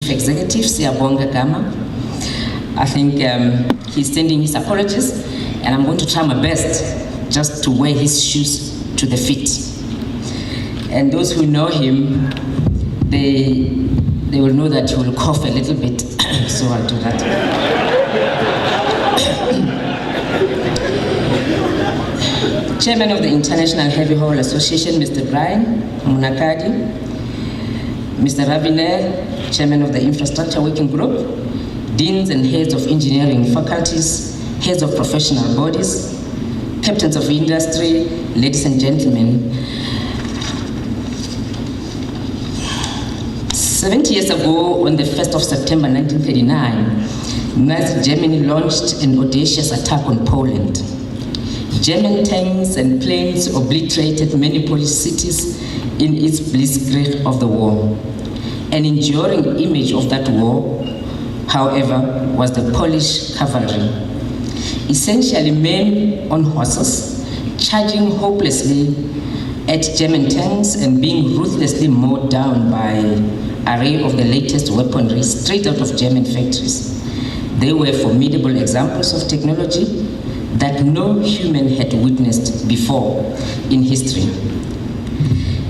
Executive, Siyabonga Gama. I think he's sending his apologies, and I'm going to try my best just to wear his shoes to the feet. And those who know him, they will know that he will cough a little bit, so I'll do that. Chairman of the International Heavy Haul Association, Mr. Brian Munakadi, Mr. Raviner, Chairman of the Infrastructure Working Group, Deans and Heads of Engineering Faculties, Heads of Professional Bodies, Captains of Industry, ladies and gentlemen. 70 years ago, on the 1st of September 1939, Nazi Germany launched an audacious attack on Poland. German tanks and planes obliterated many Polish cities in its blitzkrieg of the war. An enduring image of that war, however, was the Polish cavalry. Essentially men on horses, charging hopelessly at German tanks and being ruthlessly mowed down by an array of the latest weaponry straight out of German factories. They were formidable examples of technology that no human had witnessed before in history.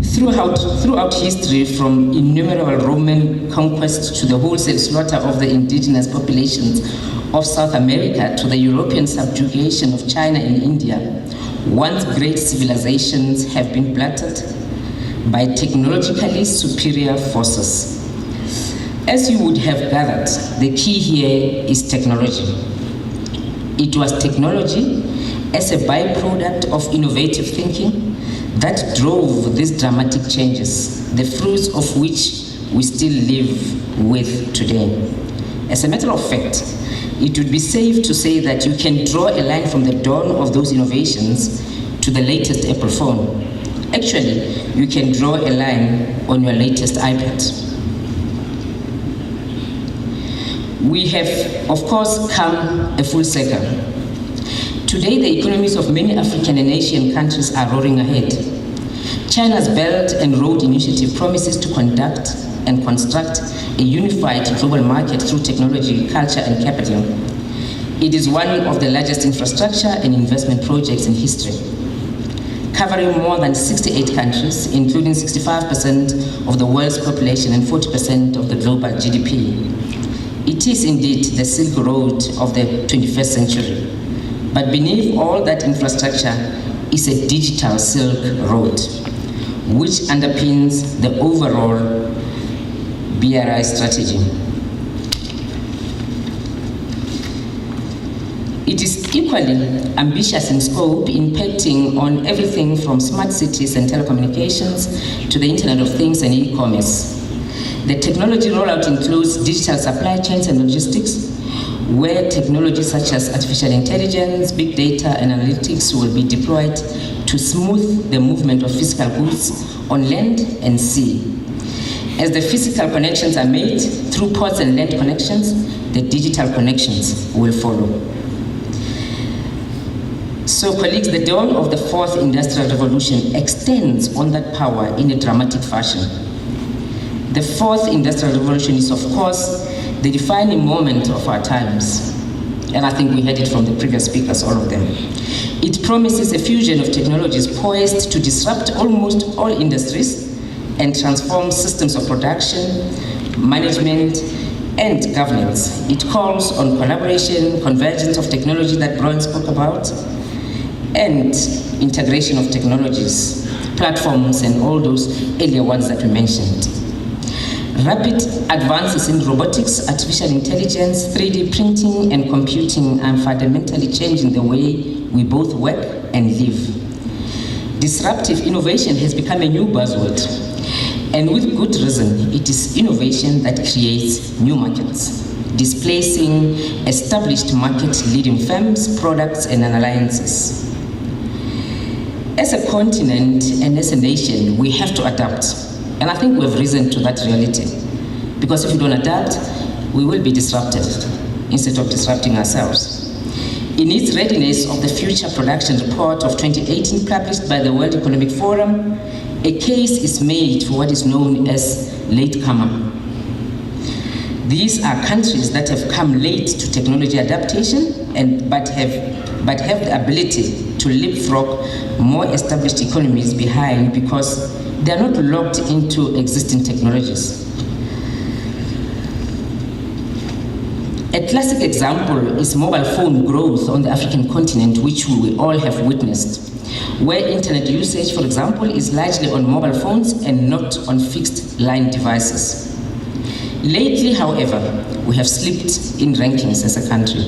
Throughout history, from innumerable Roman conquests to the wholesale slaughter of the indigenous populations of South America to the European subjugation of China and India, once great civilizations have been blunted by technologically superior forces. As you would have gathered, the key here is technology. It was technology as a byproduct of innovative thinking that drove these dramatic changes, the fruits of which we still live with today. As a matter of fact, it would be safe to say that you can draw a line from the dawn of those innovations to the latest Apple phone. Actually, you can draw a line on your latest iPad. We have, of course, come a full circle. Today, the economies of many African and Asian countries are roaring ahead. China's Belt and Road Initiative promises to conduct and construct a unified global market through technology, culture, and capital. It is one of the largest infrastructure and investment projects in history, covering more than 68 countries, including 65% of the world's population and 40% of the global GDP. It is indeed the Silk Road of the 21st century. But beneath all that infrastructure is a digital Silk Road, which underpins the overall BRI strategy. It is equally ambitious in scope, impacting on everything from smart cities and telecommunications to the Internet of Things and e-commerce. The technology rollout includes digital supply chains and logistics, where technologies such as artificial intelligence, big data, and analytics will be deployed to smooth the movement of physical goods on land and sea. As the physical connections are made through ports and land connections, the digital connections will follow. So, colleagues, the dawn of the fourth industrial revolution extends on that power in a dramatic fashion. The fourth industrial revolution is, of course, the defining moment of our times. And I think we heard it from the previous speakers, all of them. It promises a fusion of technologies poised to disrupt almost all industries and transform systems of production, management, and governance. It calls on collaboration, convergence of technology that Brian spoke about, and integration of technologies, platforms, and all those earlier ones that we mentioned. Rapid advances in robotics, artificial intelligence, 3D printing, and computing are fundamentally changing the way we both work and live. Disruptive innovation has become a new buzzword, and with good reason. It is innovation that creates new markets, displacing established market-leading firms, products, and alliances. As a continent and as a nation, we have to adapt. And I think we've risen to that reality. Because if we don't adapt, we will be disrupted instead of disrupting ourselves. In its Readiness of the Future Production Report of 2018, published by the World Economic Forum, a case is made for what is known as latecomer. These are countries that have come late to technology adaptation but have the ability to leapfrog more established economies behind because they are not locked into existing technologies. A classic example is mobile phone growth on the African continent, which we all have witnessed, where internet usage, for example, is largely on mobile phones and not on fixed line devices. Lately, however, we have slipped in rankings as a country.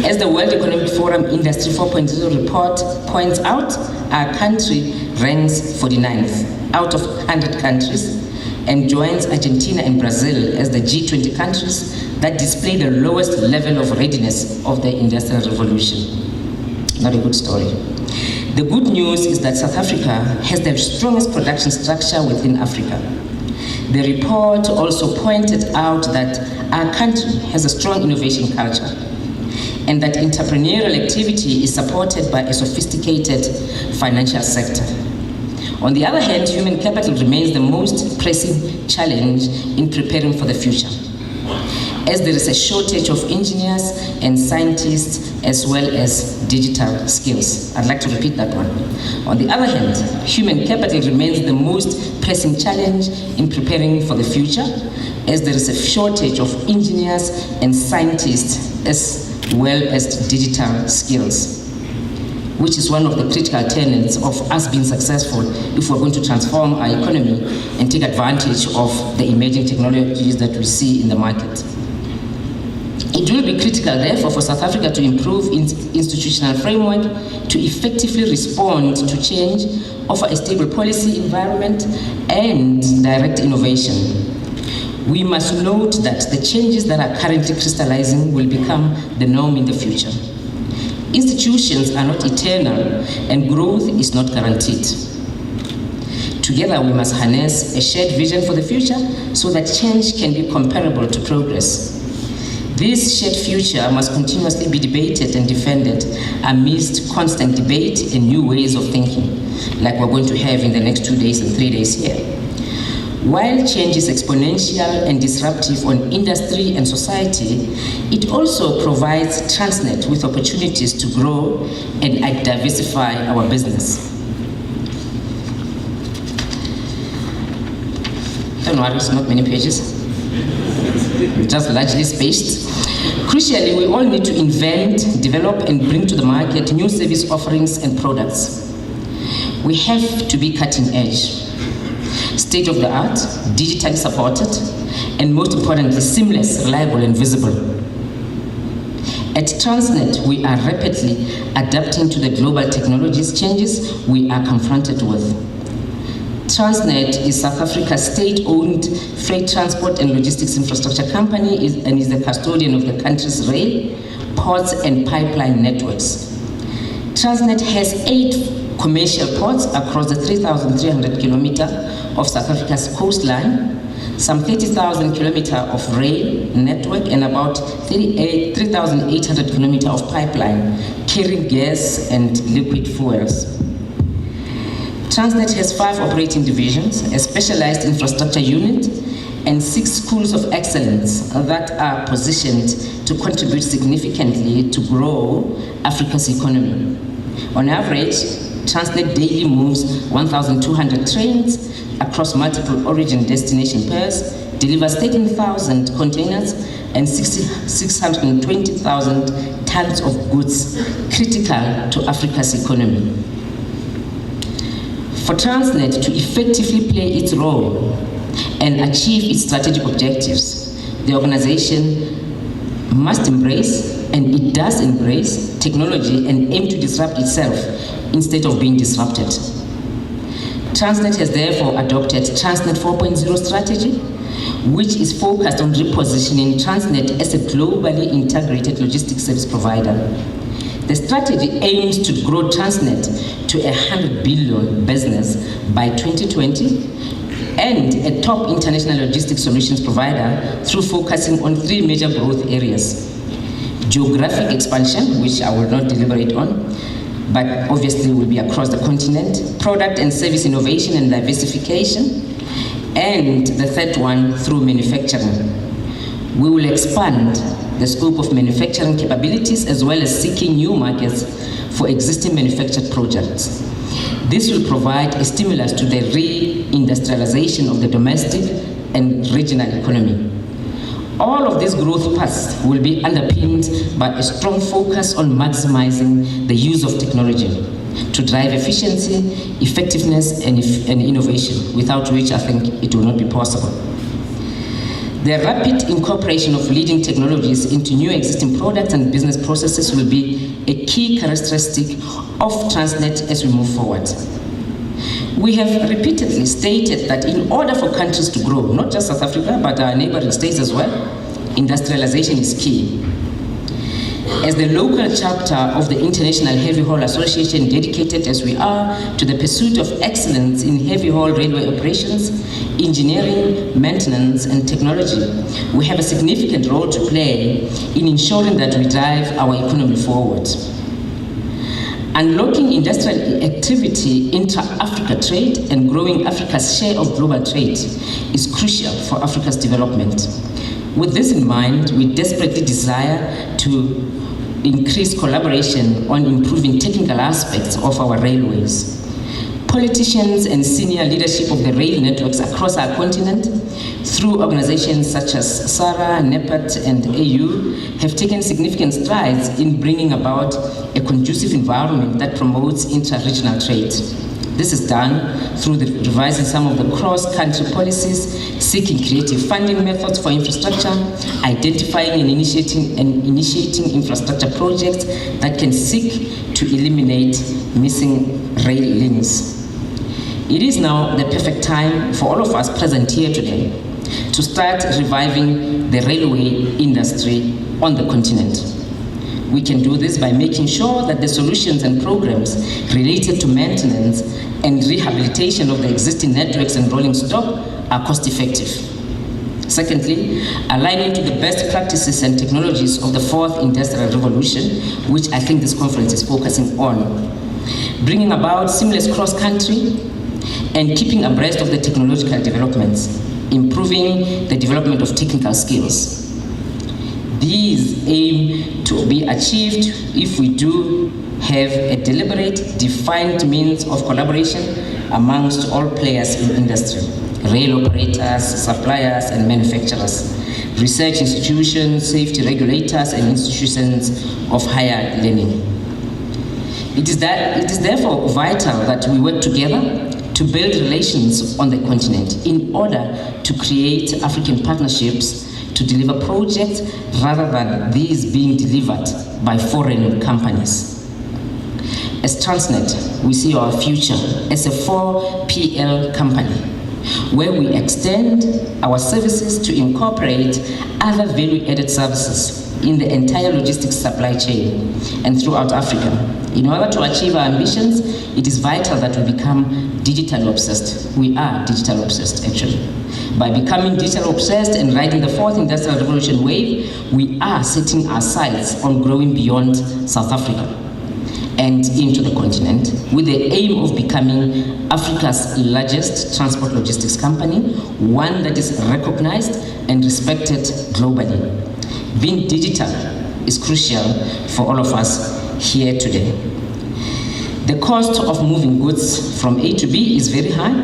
As the World Economic Forum Industry 4.0 report points out, our country ranks 49th out of 100 countries and joins Argentina and Brazil as the G20 countries that display the lowest level of readiness of the Industrial Revolution. Not a good story. The good news is that South Africa has the strongest production structure within Africa. The report also pointed out that our country has a strong innovation culture and that entrepreneurial activity is supported by a sophisticated financial sector. On the other hand, human capital remains the most pressing challenge in preparing for the future, as there is a shortage of engineers and scientists as well as digital skills. I'd like to repeat that one. On the other hand, human capital remains the most pressing challenge in preparing for the future, as there is a shortage of engineers and scientists as well as digital skills, which is one of the critical tenets of us being successful if we're going to transform our economy and take advantage of the emerging technologies that we see in the market. It will be critical, therefore, for South Africa to improve its institutional framework to effectively respond to change, offer a stable policy environment, and direct innovation. We must note that the changes that are currently crystallizing will become the norm in the future. Institutions are not eternal, and growth is not guaranteed. Together, we must harness a shared vision for the future so that change can be comparable to progress. This shared future must continuously be debated and defended amidst constant debate and new ways of thinking, like we're going to have in the next 2 days and 3 days here. While change is exponential and disruptive on industry and society, it also provides Transnet with opportunities to grow and diversify our business. Don't worry, it's not many pages. Just largely spaced. Crucially, we all need to invent, develop, and bring to the market new service offerings and products. We have to be cutting edge, state-of-the-art, digitally supported, and most importantly, seamless, reliable, and visible. At Transnet, we are rapidly adapting to the global technologies changes we are confronted with. Transnet is South Africa's state-owned freight transport and logistics infrastructure company and is the custodian of the country's rail, ports, and pipeline networks. Transnet has 8 commercial ports across the 3,300 kilometers of South Africa's coastline, some 30,000 kilometers of rail network, and about 3,800 kilometers of pipeline carrying gas and liquid fuels. Transnet has 5 operating divisions, a specialized infrastructure unit, and 6 schools of excellence that are positioned to contribute significantly to grow Africa's economy. On average, Transnet daily moves 1,200 trains across multiple origin-destination pairs, delivers 13,000 containers and 620,000 tons of goods critical to Africa's economy. For Transnet to effectively play its role and achieve its strategic objectives, the organization must embrace, and it does embrace, technology and aim to disrupt itself instead of being disrupted. Transnet has therefore adopted Transnet 4.0 strategy, which is focused on repositioning Transnet as a globally integrated logistics service provider. The strategy aims to grow Transnet to a 100 billion business by 2020 and a top international logistics solutions provider through focusing on 3 major growth areas. Geographic expansion, which I will not deliberate on, but obviously will be across the continent, product and service innovation and diversification, and the third one, through manufacturing. We will expand the scope of manufacturing capabilities as well as seeking new markets for existing manufactured projects. This will provide a stimulus to the re-industrialization of the domestic and regional economy. All of these growth paths will be underpinned by a strong focus on maximizing the use of technology to drive efficiency, effectiveness, and innovation, without which I think it will not be possible. The rapid incorporation of leading technologies into new existing products and business processes will be a key characteristic of Transnet as we move forward. We have repeatedly stated that in order for countries to grow, not just South Africa, but our neighboring states as well, industrialization is key. As the local chapter of the International Heavy Haul Association, dedicated as we are to the pursuit of excellence in heavy haul railway operations, engineering, maintenance, and technology, we have a significant role to play in ensuring that we drive our economy forward. Unlocking industrial activity, intra-Africa trade, and growing Africa's share of global trade is crucial for Africa's development. With this in mind, we desperately desire to increase collaboration on improving technical aspects of our railways. Politicians and senior leadership of the rail networks across our continent, through organizations such as SARA, NEPAT, and AU, have taken significant strides in bringing about a conducive environment that promotes intra-regional trade. This is done through revising some of the cross-country policies, seeking creative funding methods for infrastructure, identifying and initiating infrastructure projects that can seek to eliminate missing rail links. It is now the perfect time for all of us present here today to start reviving the railway industry on the continent. We can do this by making sure that the solutions and programs related to maintenance and rehabilitation of the existing networks and rolling stock are cost-effective. Secondly, aligning to the best practices and technologies of the fourth industrial revolution, which I think this conference is focusing on, bringing about seamless cross-country and keeping abreast of the technological developments, improving the development of technical skills. These aim to be achieved if we do have a deliberate, defined means of collaboration amongst all players in industry: rail operators, suppliers, and manufacturers, research institutions, safety regulators, and institutions of higher learning. It is therefore vital that we work together to build relations on the continent in order to create African partnerships to deliver projects rather than these being delivered by foreign companies. As Transnet, we see our future as a 4PL company, where we extend our services to incorporate other value-added services in the entire logistics supply chain and throughout Africa. In order to achieve our ambitions, it is vital that we become digital obsessed. We are digital obsessed, actually. By becoming digital obsessed and riding the fourth industrial revolution wave, we are setting our sights on growing beyond South Africa and into the continent, with the aim of becoming Africa's largest transport logistics company, one that is recognized and respected globally. Being digital is crucial for all of us here today. The cost of moving goods from A to B is very high,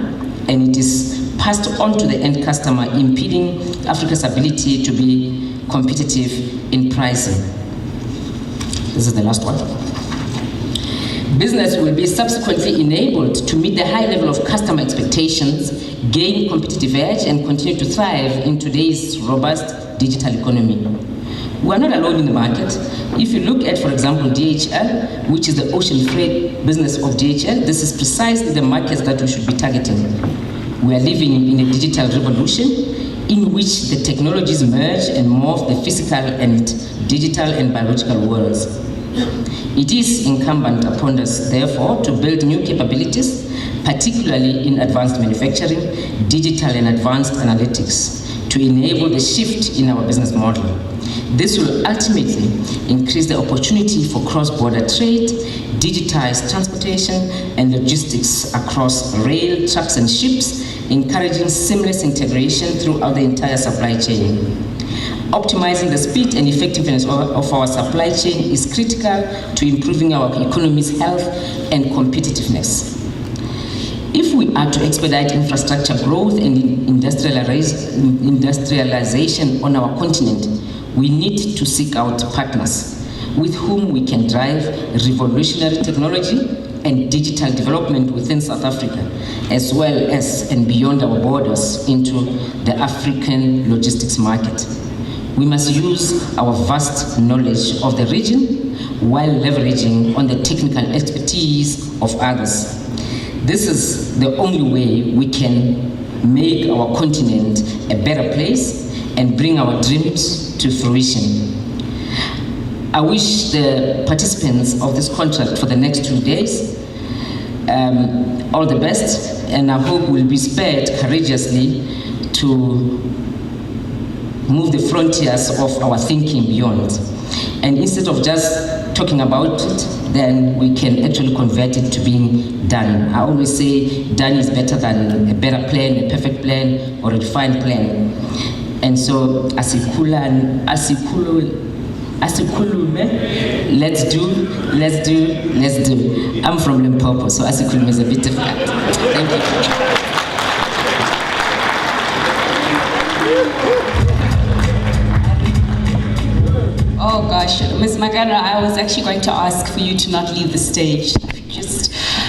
and it is passed on to the end customer, impeding Africa's ability to be competitive in pricing. This is the last one. Business will be subsequently enabled to meet the high level of customer expectations, gain competitive edge, and continue to thrive in today's robust digital economy. We are not alone in the market. If you look at, for example, DHL, which is the ocean freight business of DHL, this is precisely the markets that we should be targeting. We are living in a digital revolution in which the technologies merge and morph the physical and digital and biological worlds. It is incumbent upon us, therefore, to build new capabilities, particularly in advanced manufacturing, digital and advanced analytics, to enable the shift in our business model. This will ultimately increase the opportunity for cross-border trade, digitized transportation, and logistics across rail, trucks, and ships, encouraging seamless integration throughout the entire supply chain. Optimizing the speed and effectiveness of our supply chain is critical to improving our economy's health and competitiveness. If we are to expedite infrastructure growth and industrialization on our continent, we need to seek out partners with whom we can drive revolutionary technology and digital development within South Africa, as well as and beyond our borders into the African logistics market. We must use our vast knowledge of the region while leveraging on the technical expertise of others. This is the only way we can make our continent a better place and bring our dreams to fruition. I wish the participants of this contract for the next 2 days all the best, and I hope we'll be spared courageously to move the frontiers of our thinking beyond. And instead of just talking about it, then we can actually convert it to being done. I always say done is better than a better plan, a perfect plan, or a defined plan. And so, asikhulume, let's do. I'm from Limpopo, so asikhulume is a bit difficult. Thank you. Oh gosh, Ms. Makano, I was actually going to ask for you to not leave the stage. Just